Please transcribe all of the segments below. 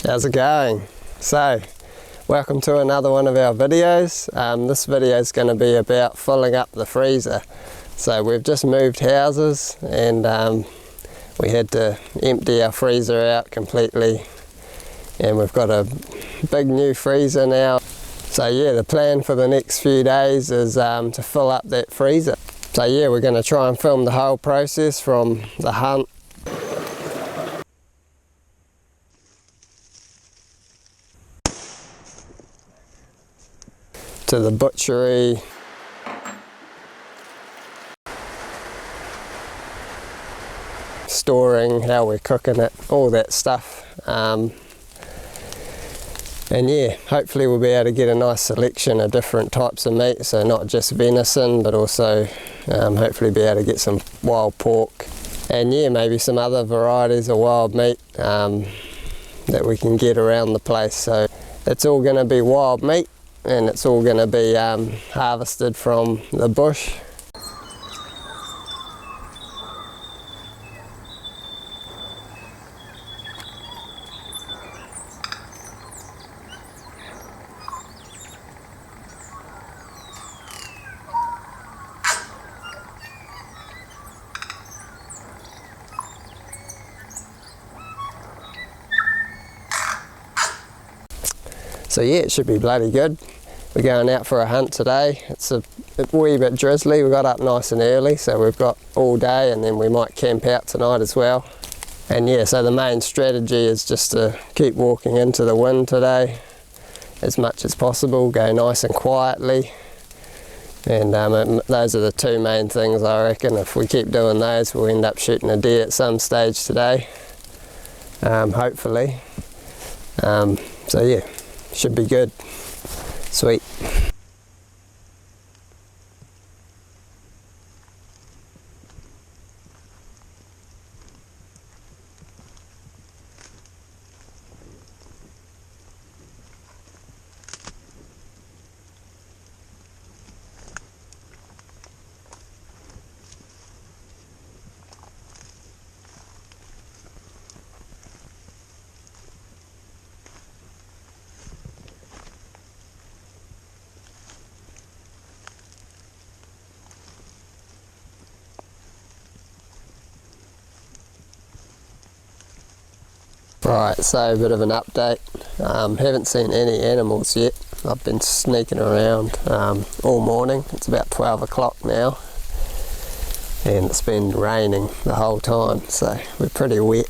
How's it going? So, welcome to another one of our videos. This video is going to be about filling up the freezer. So we've just moved houses and we had to empty our freezer out completely, and we've got a big new freezer now. So yeah, the plan for the next few days is to fill up that freezer. So yeah, we're going to try and film the whole process from the hunt to the butchery, storing, how we're cooking it, all that stuff. And yeah, hopefully we'll be able to get a nice selection of different types of meat, so not just venison, but also hopefully be able to get some wild pork, and yeah, maybe some other varieties of wild meat that we can get around the place. So it's all going to be wild meat, and it's all going to be harvested from the bush. So yeah, it should be bloody good. We're going out for a hunt today. It's a wee bit drizzly. We got up nice and early, so we've got all day, and then we might camp out tonight as well. And yeah, so the main strategy is just to keep walking into the wind today as much as possible, go nice and quietly. And those are the two main things, I reckon. If we keep doing those, we'll end up shooting a deer at some stage today, hopefully. So yeah, should be good. Sweet. Right, so a bit of an update. Haven't seen any animals yet. I've been sneaking around all morning. It's about 12 o'clock now, and it's been raining the whole time, so we're pretty wet.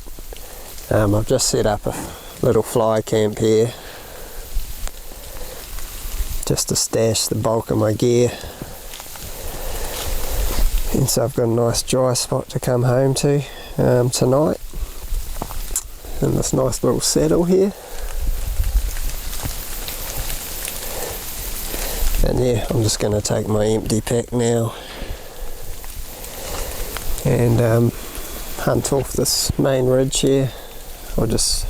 I've just set up a little fly camp here just to stash the bulk of my gear, and so I've got a nice dry spot to come home to tonight. In this nice little saddle here. And yeah, I'm just going to take my empty pack now and hunt off this main ridge here, or just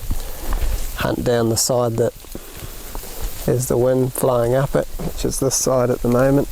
hunt down the side that has the wind flowing up it, which is this side at the moment.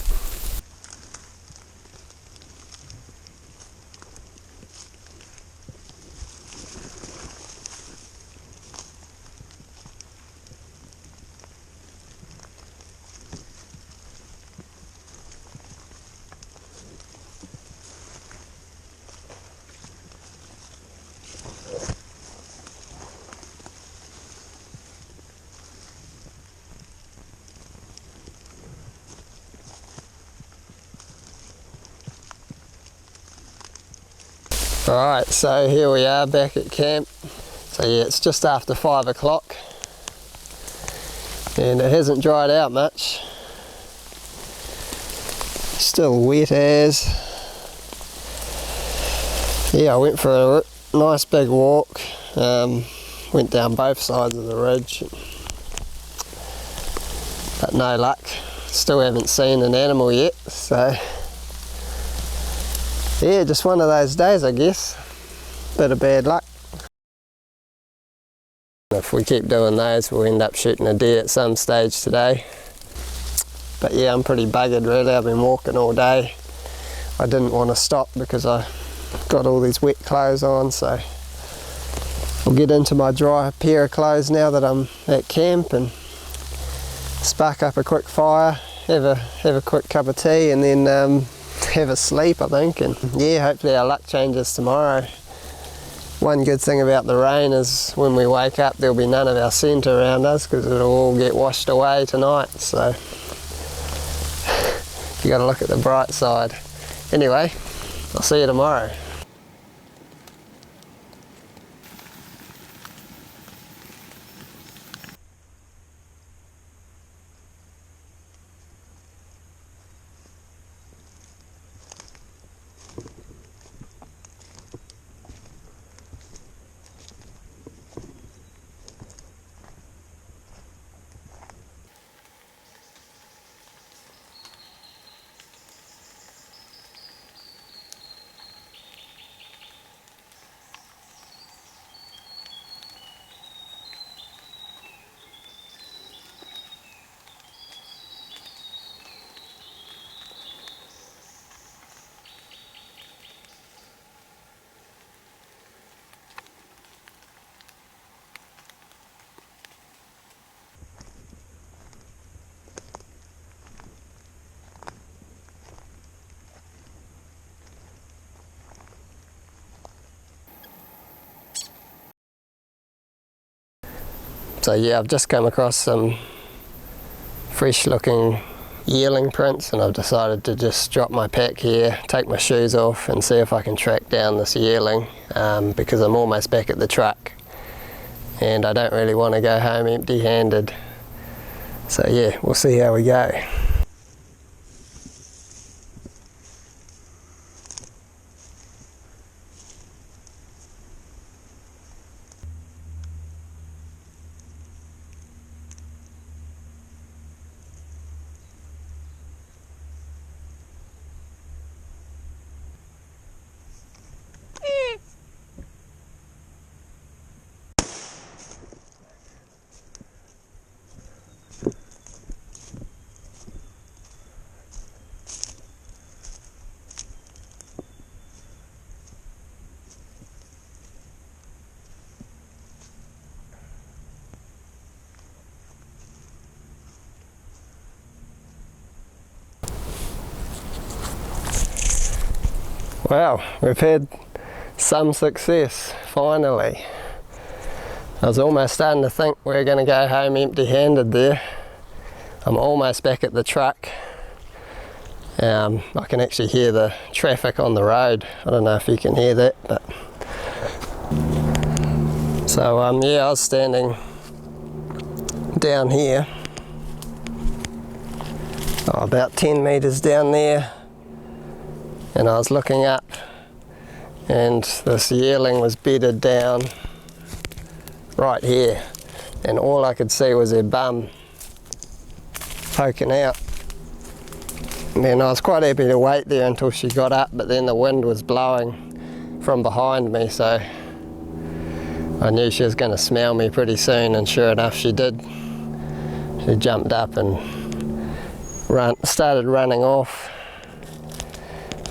Alright, so here we are back at camp. So yeah, it's just after 5 o'clock and it hasn't dried out much. Still wet as. Yeah, I went for a nice big walk. Went down both sides of the ridge, but no luck. Still haven't seen an animal yet, so yeah, just one of those days, I guess. Bit of bad luck. If we keep doing those, we'll end up shooting a deer at some stage today. But yeah, I'm pretty buggered really. I've been walking all day. I didn't want to stop because I got all these wet clothes on, so I'm I'll get into my dry pair of clothes now that I'm at camp and spark up a quick fire, have a quick cup of tea, and then have a sleep, I think. And yeah, hopefully our luck changes tomorrow. One good thing about the rain is when we wake up there'll be none of our scent around us because it'll all get washed away tonight, so you got to look at the bright side. Anyway, I'll see you tomorrow. So yeah, I've just come across some fresh looking yearling prints and I've decided to just drop my pack here, take my shoes off and see if I can track down this yearling because I'm almost back at the truck and I don't really want to go home empty-handed. So yeah, we'll see how we go. Wow, we've had some success, finally. I was almost starting to think we were going to go home empty-handed there. I'm almost back at the truck. I can actually hear the traffic on the road. I don't know if you can hear that, but... So yeah, I was standing down here, about 10 metres down there, and I was looking up and this yearling was bedded down right here and all I could see was her bum poking out. And then I was quite happy to wait there until she got up, but then the wind was blowing from behind me, so I knew she was going to smell me pretty soon, and sure enough she did. She jumped up and started running off.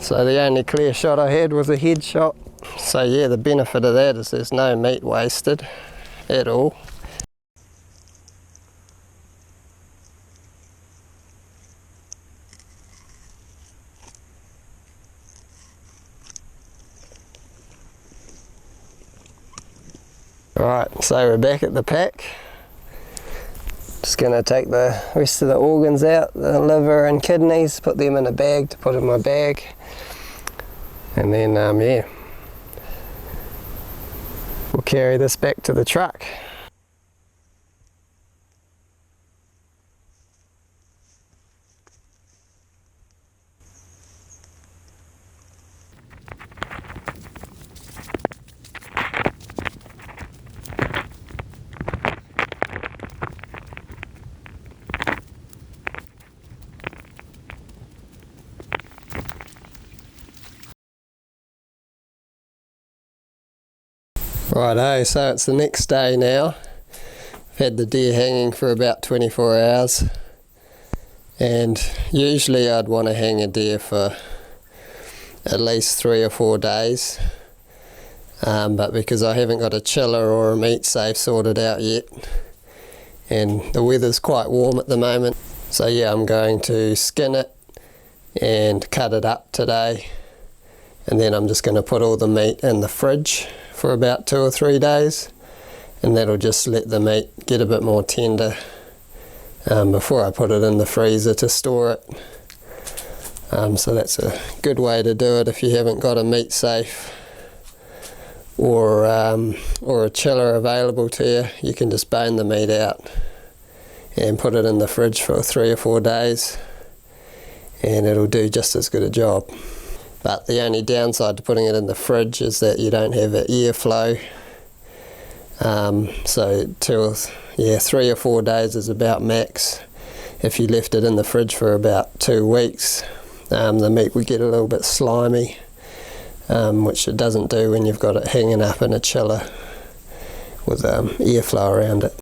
So the only clear shot I had was a head shot. So yeah, the benefit of that is there's no meat wasted at all. Right, so we're back at the pack. Just going to take the rest of the organs out, the liver and kidneys, put them in a bag to put in my bag. And then, yeah, we'll carry this back to the truck. Righto, so it's the next day now. I've had the deer hanging for about 24 hours, and usually I'd want to hang a deer for at least 3 or 4 days. but because I haven't got a chiller or a meat safe sorted out yet, and the weather's quite warm at the moment, so yeah, I'm going to skin it and cut it up today, and then I'm just going to put all the meat in the fridge for about 2 or 3 days, and that'll just let the meat get a bit more tender before I put it in the freezer to store it. So that's a good way to do it if you haven't got a meat safe or a chiller available to you. You can just bone the meat out and put it in the fridge for 3 or 4 days, and it'll do just as good a job. But the only downside to putting it in the fridge is that you don't have an airflow. So 3 or 4 days is about max. If you left it in the fridge for about 2 weeks, the meat would get a little bit slimy, which it doesn't do when you've got it hanging up in a chiller with airflow around it.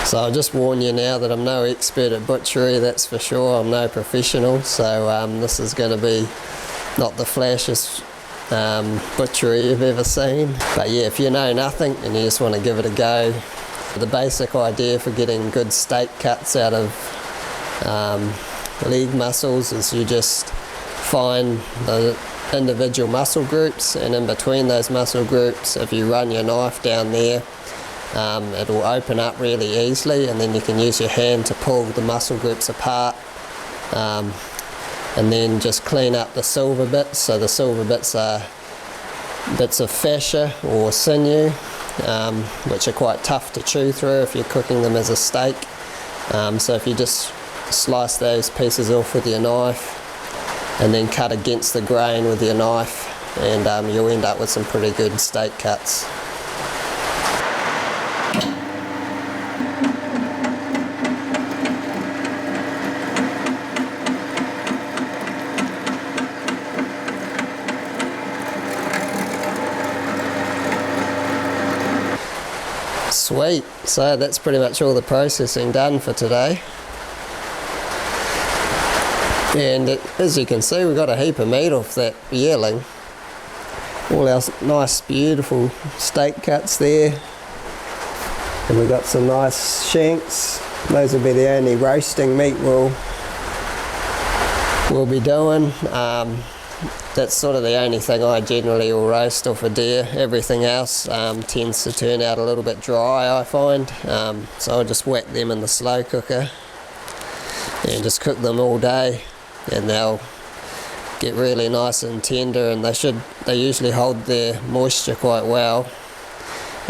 So I'll just warn you now that I'm no expert at butchery, that's for sure. I'm no professional, so this is going to be not the flashiest butchery you've ever seen. But yeah, if you know nothing and you just want to give it a go, the basic idea for getting good steak cuts out of leg muscles is you just find the individual muscle groups, and in between those muscle groups, if you run your knife down there, it'll open up really easily, and then you can use your hand to pull the muscle groups apart, and then just clean up the silver bits. So the silver bits are bits of fascia or sinew, which are quite tough to chew through if you're cooking them as a steak. So if you just slice those pieces off with your knife and then cut against the grain with your knife, and you'll end up with some pretty good steak cuts. Sweet, so that's pretty much all the processing done for today. And as you can see, we've got a heap of meat off that yearling. All our nice beautiful steak cuts there. And we've got some nice shanks. Those will be the only roasting meat we'll be doing. That's sort of the only thing I generally will roast off a deer. Everything else tends to turn out a little bit dry, I find. So I'll just whack them in the slow cooker and just cook them all day, and they'll get really nice and tender, and they usually hold their moisture quite well,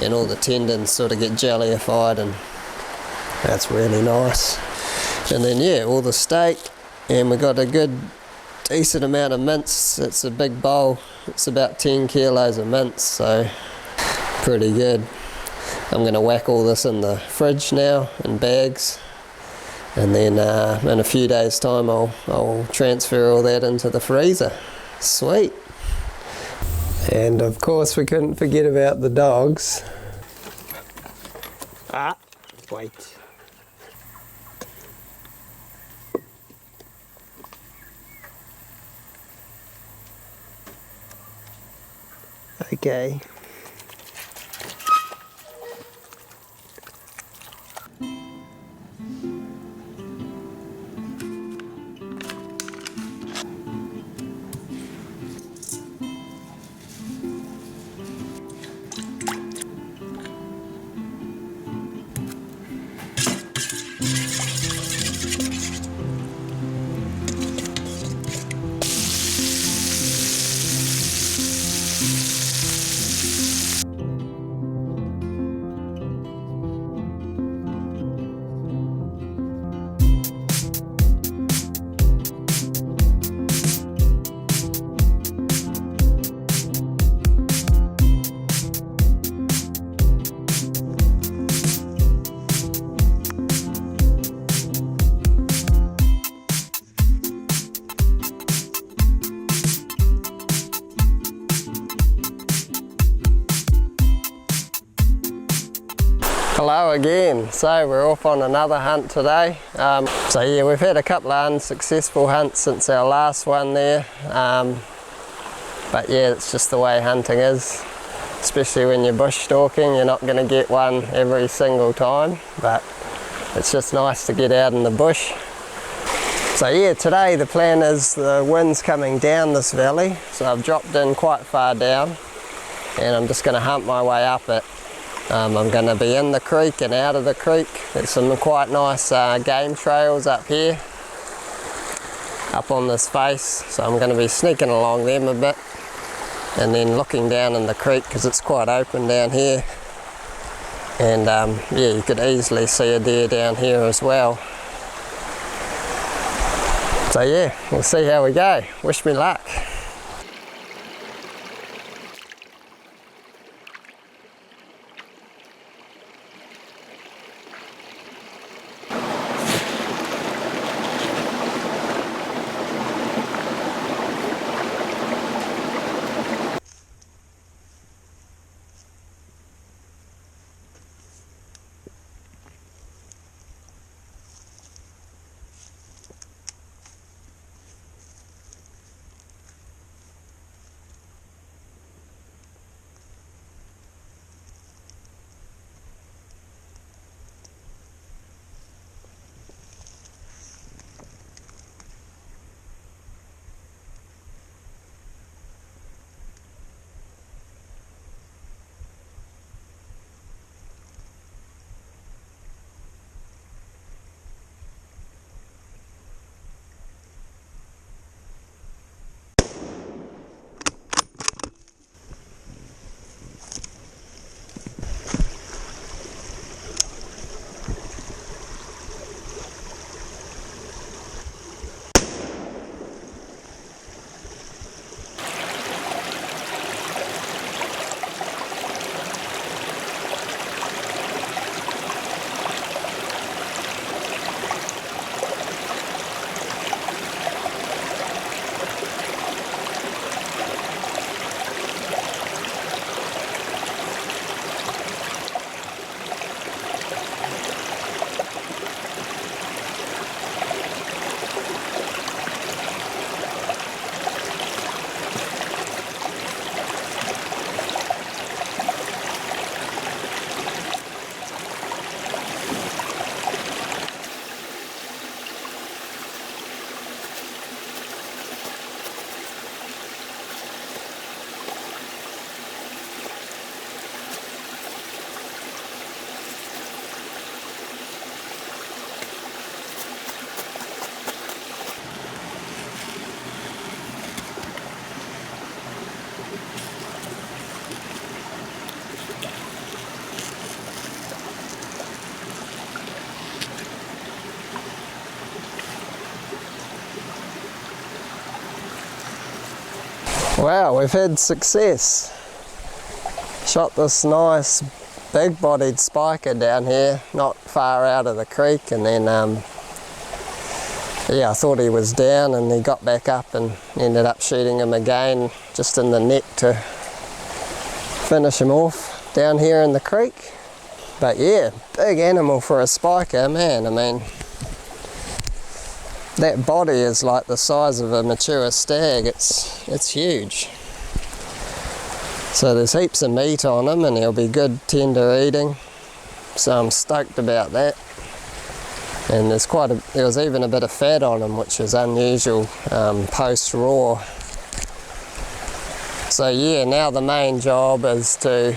and all the tendons sort of get jellyified, and that's really nice. And then yeah, all the steak, and we got a good decent amount of mince. It's a big bowl. It's about 10 kilos of mince, so pretty good. I'm going to whack all this in the fridge now in bags, and then in a few days time I'll transfer all that into the freezer. Sweet. And of course we couldn't forget about the dogs. Wait. Okay. Hello again. So we're off on another hunt today. So yeah, we've had a couple of unsuccessful hunts since our last one there. But yeah, it's just the way hunting is. Especially when you're bush stalking, you're not going to get one every single time. But it's just nice to get out in the bush. So yeah, today the plan is the wind's coming down this valley. So I've dropped in quite far down. And I'm just going to hunt my way up it. I'm going to be in the creek and out of the creek. There's some quite nice game trails up here, up on this face, so I'm going to be sneaking along them a bit and then looking down in the creek because it's quite open down here, and yeah, you could easily see a deer down here as well. So yeah, we'll see how we go. Wish me luck. Wow, we've had success. Shot this nice big-bodied spiker down here, not far out of the creek, and then yeah, I thought he was down and he got back up and ended up shooting him again just in the neck to finish him off down here in the creek. But yeah, big animal for a spiker, man. I mean, that body is like the size of a mature stag. It's huge. So there's heaps of meat on him and he'll be good tender eating. So I'm stoked about that. And there was even a bit of fat on him, which is unusual post-raw. So yeah, now the main job is to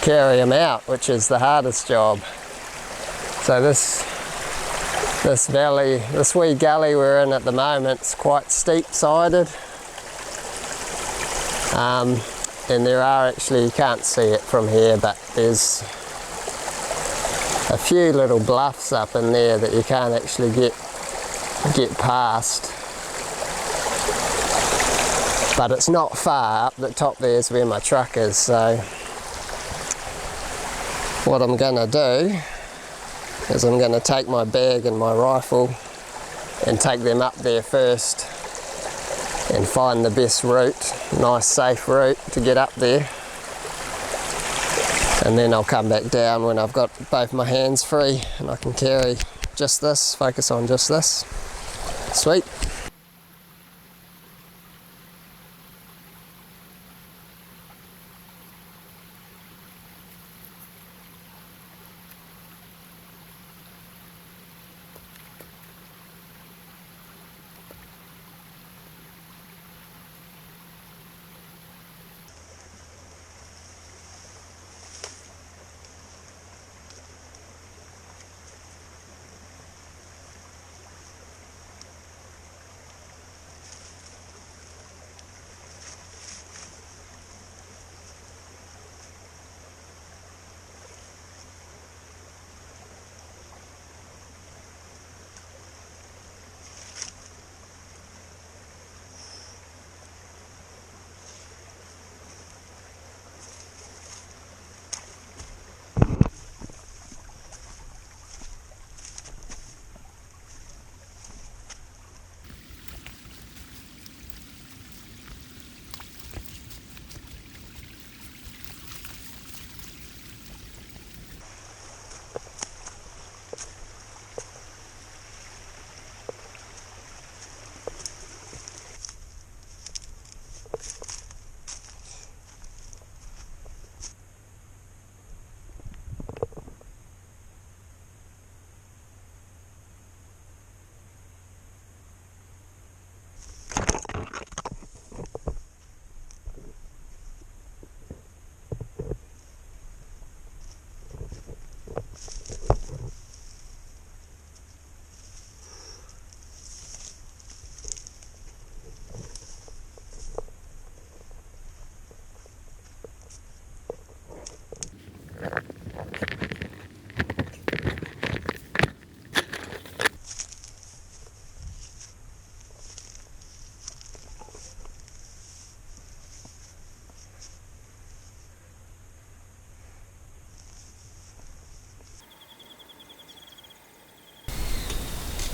carry him out, which is the hardest job. So this valley, this wee gully we're in at the moment, is quite steep-sided. And there are actually, you can't see it from here, but there's a few little bluffs up in there that you can't actually get past. But it's not far. Up the top there's where my truck is, so what I'm gonna do is I'm gonna take my bag and my rifle and take them up there first and find the best route, nice safe route to get up there. And then I'll come back down when I've got both my hands free and I can carry just this, focus on just this. Sweet.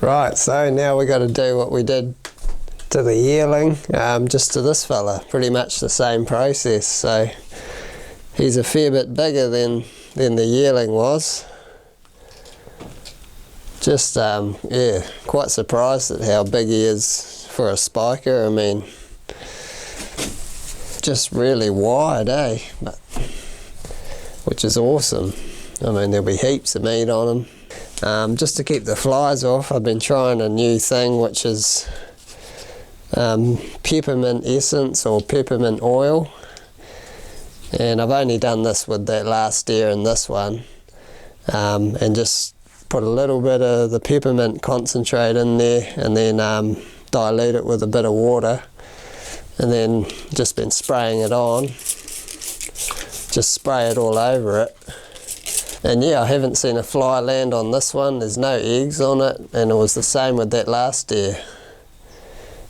Right, so now we got to do what we did to the yearling, just to this fella, pretty much the same process. So he's a fair bit bigger than the yearling was. Just, yeah, quite surprised at how big he is for a spiker. I mean, just really wide, eh? But, which is awesome. I mean, there'll be heaps of meat on him. Just to keep the flies off, I've been trying a new thing, which is peppermint essence or peppermint oil, and I've only done this with that last deer and this one, and just put a little bit of the peppermint concentrate in there and then dilute it with a bit of water, and then just been spraying it on, just spray it all over it. And yeah, I haven't seen a fly land on this one. There's no eggs on it, and it was the same with that last deer.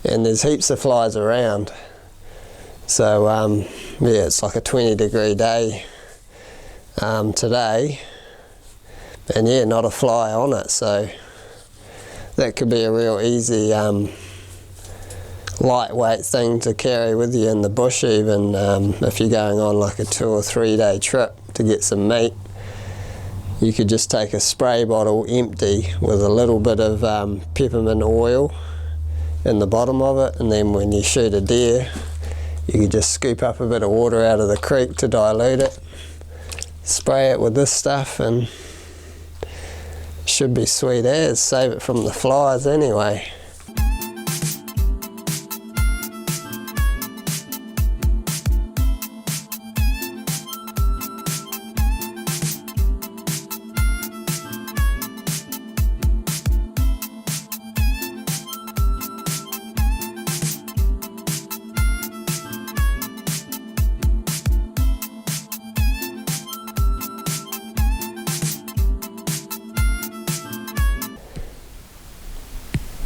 And there's heaps of flies around. So yeah, it's like a 20-degree day today, and yeah, not a fly on it. So that could be a real easy lightweight thing to carry with you in the bush, even if you're going on like a 2 or 3 day trip to get some meat. You could just take a spray bottle empty with a little bit of peppermint oil in the bottom of it, and then when you shoot a deer, you could just scoop up a bit of water out of the creek to dilute it, spray it with this stuff, and should be sweet as. Save it from the flies anyway.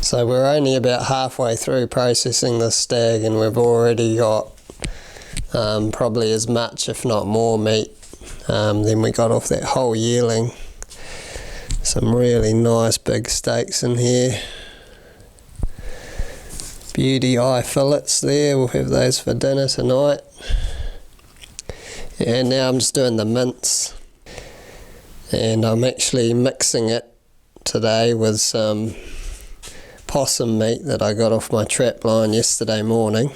So we're only about halfway through processing this stag, and we've already got probably as much, if not more, meat than we got off that whole yearling. Some really nice big steaks in here. Beauty eye fillets there, we'll have those for dinner tonight. And now I'm just doing the mince, and I'm actually mixing it today with some possum meat that I got off my trap line yesterday morning.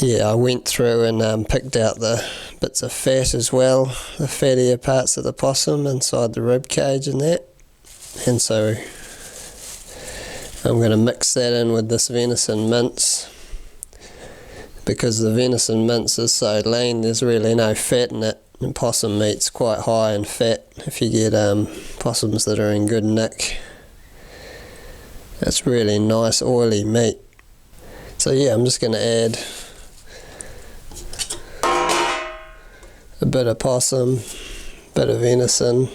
Yeah, I went through and picked out the bits of fat as well, the fattier parts of the possum inside the rib cage and that. And so I'm going to mix that in with this venison mince. Because the venison mince is so lean, there's really no fat in it, and possum meat's quite high in fat if you get possums that are in good nick. It's really nice oily meat. So yeah, I'm just going to add a bit of possum, bit of venison,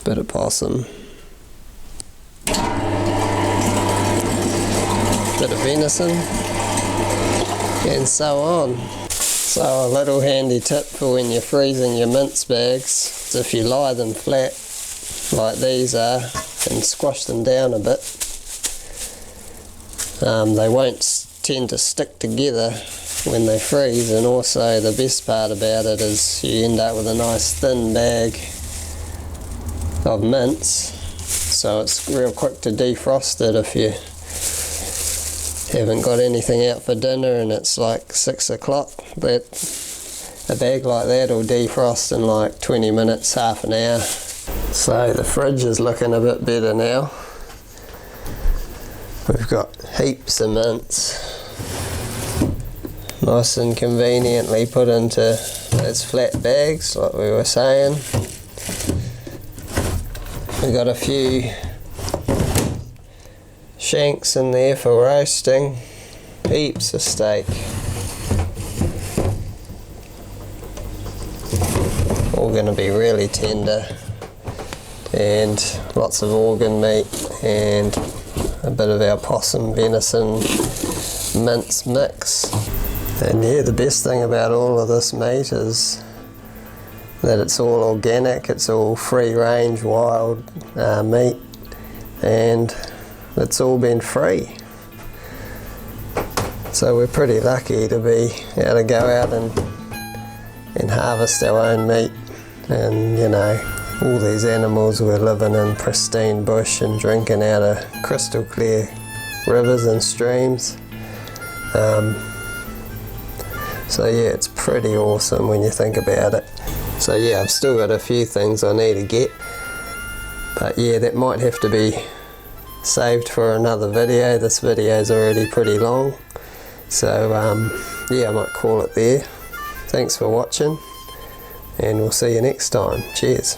bit of possum, bit of venison, and so on. So a little handy tip for when you're freezing your mince bags is if you lie them flat like these are and squash them down a bit, they won't tend to stick together when they freeze. And also the best part about it is you end up with a nice thin bag of mince, so it's real quick to defrost it if you haven't got anything out for dinner and it's like 6 o'clock. But a bag like that will defrost in like 20 minutes, half an hour. So the fridge is looking a bit better now. We've got heaps of mince, nice and conveniently put into those flat bags like we were saying. We've got a few shanks in there for roasting, heaps of steak, all going to be really tender, and lots of organ meat and a bit of our possum venison mince mix. And yeah, the best thing about all of this meat is that it's all organic, it's all free range wild meat, and it's all been free. So we're pretty lucky to be able to go out and harvest our own meat. And you know, all these animals were living in pristine bush and drinking out of crystal clear rivers and streams. So yeah, it's pretty awesome when you think about it. So yeah, I've still got a few things I need to get, but yeah, that might have to be saved for another video. This video is already pretty long, so yeah, I might call it there. Thanks for watching, and we'll see you next time. Cheers.